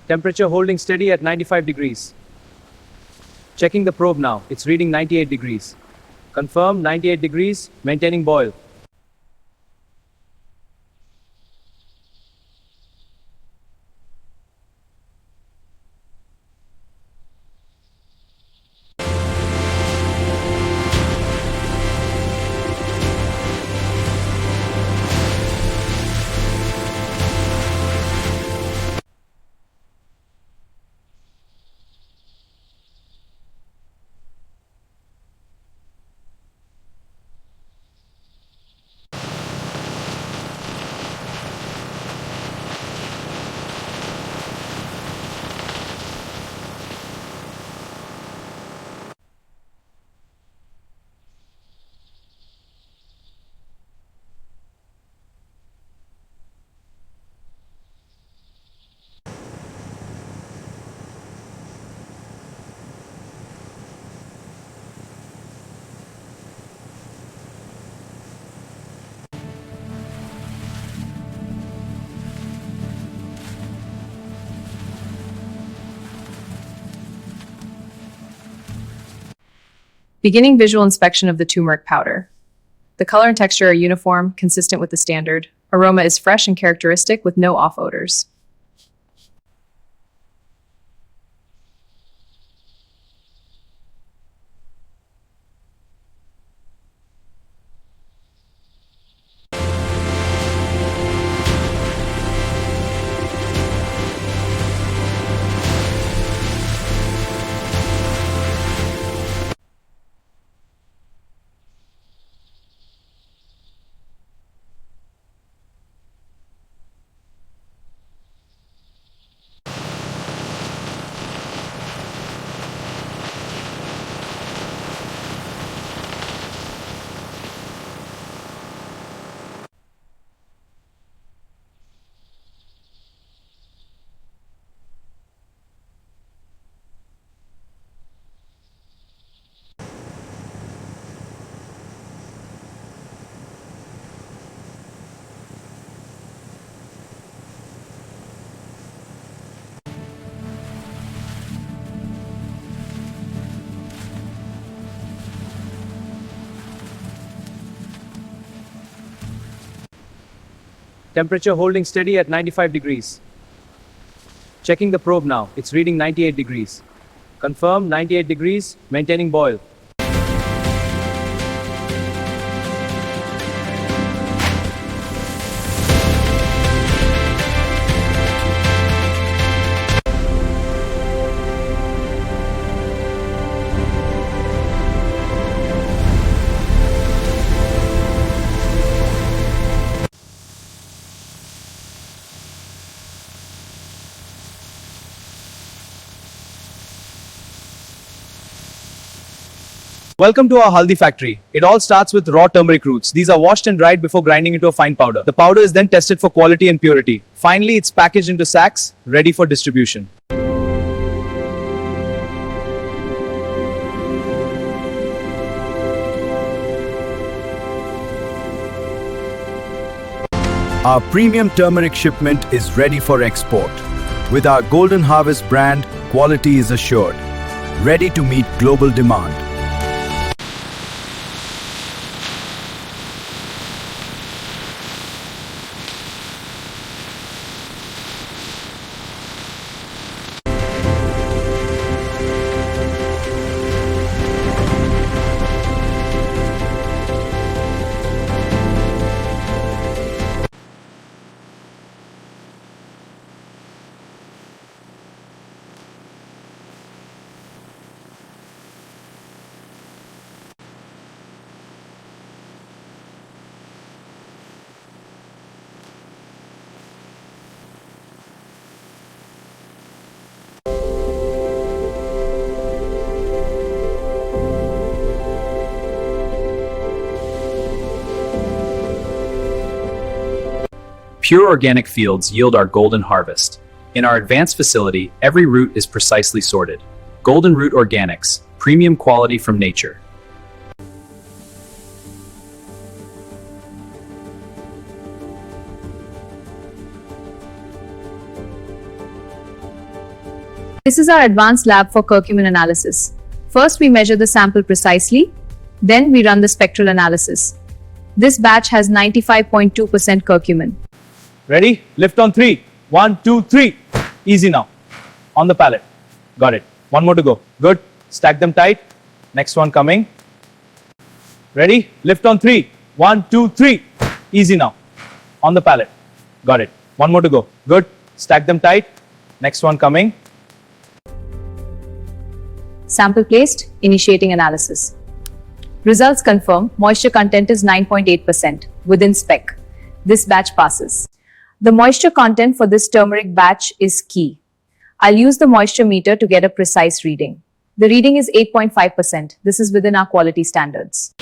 Temperature holding steady at 95 degrees. Checking the probe now. It's reading 98 degrees. Confirm 98 degrees, maintaining boil. Beginning visual inspection of the turmeric powder. The color and texture are uniform, consistent with the standard. Aroma is fresh and characteristic with no off odors. Temperature holding steady at 95 degrees. Checking the probe now. It's reading 98 degrees. Confirm 98 degrees, maintaining boil. Welcome to our haldi factory. It all starts with raw turmeric roots. These are washed and dried before grinding into a fine powder. The powder is then tested for quality and purity. Finally, it's packaged into sacks, ready for distribution. Our premium turmeric shipment is ready for export. With our Golden Harvest brand, quality is assured, ready to meet global demand. Pure organic fields yield our golden harvest. In our advanced facility, every root is precisely sorted. Golden Root Organics, premium quality from nature. This is our advanced lab for curcumin analysis. First, we measure the sample precisely. Then, we run the spectral analysis. This batch has 95.2% curcumin. Ready? Lift on 3. 1, 2, 3. Easy now. On the pallet. Got it. One more to go. Good. Stack them tight. Next one coming. Ready? Lift on 3. 1, 2, 3. Easy now. On the pallet. Got it. One more to go. Good. Stack them tight. Next one coming. Sample placed, initiating analysis. Results confirm moisture content is 9.8%, within spec. This batch passes. The moisture content for this turmeric batch is key. I'll use the moisture meter to get a precise reading. The reading is 8.5%. This is within our quality standards.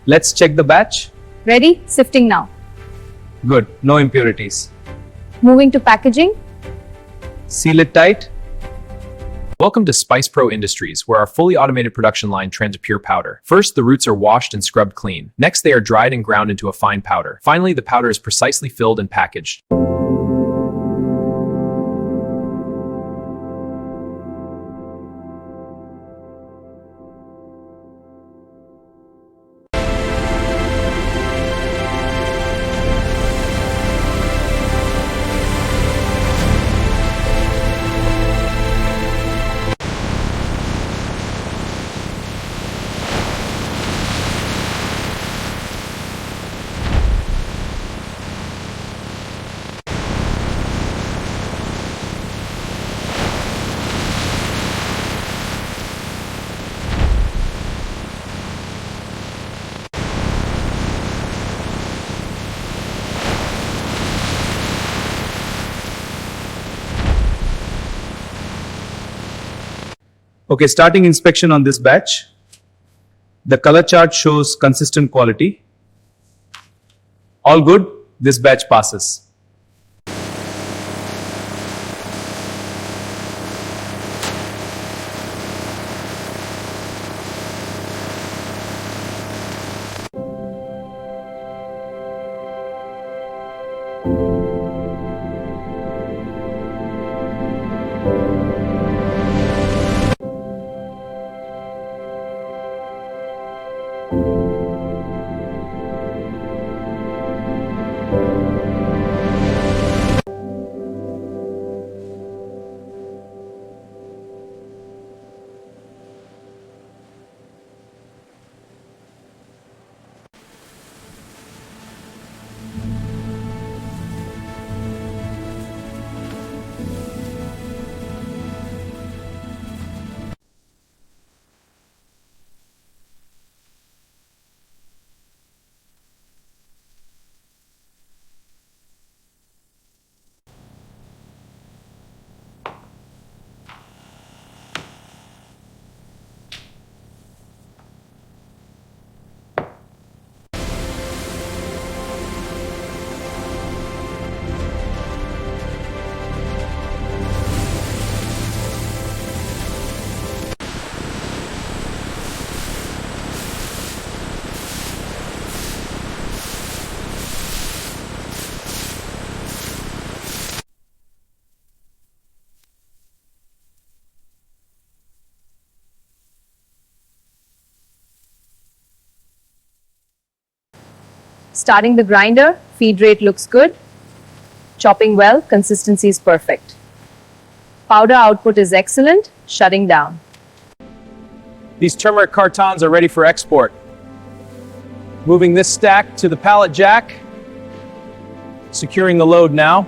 Let's check the batch. Ready? Sifting now. Good. No impurities. Moving to packaging. Seal it tight. Welcome to Spice Pro Industries, where our fully automated production line trends a pure powder. First, the roots are washed and scrubbed clean. Next, they are dried and ground into a fine powder. Finally, the powder is precisely filled and packaged. Okay, starting inspection on this batch. The color chart shows consistent quality. All good. This batch passes. Starting the grinder, feed rate looks good. Chopping well, consistency is perfect. Powder output is excellent, shutting down. These turmeric cartons are ready for export. Moving this stack to the pallet jack. Securing the load now.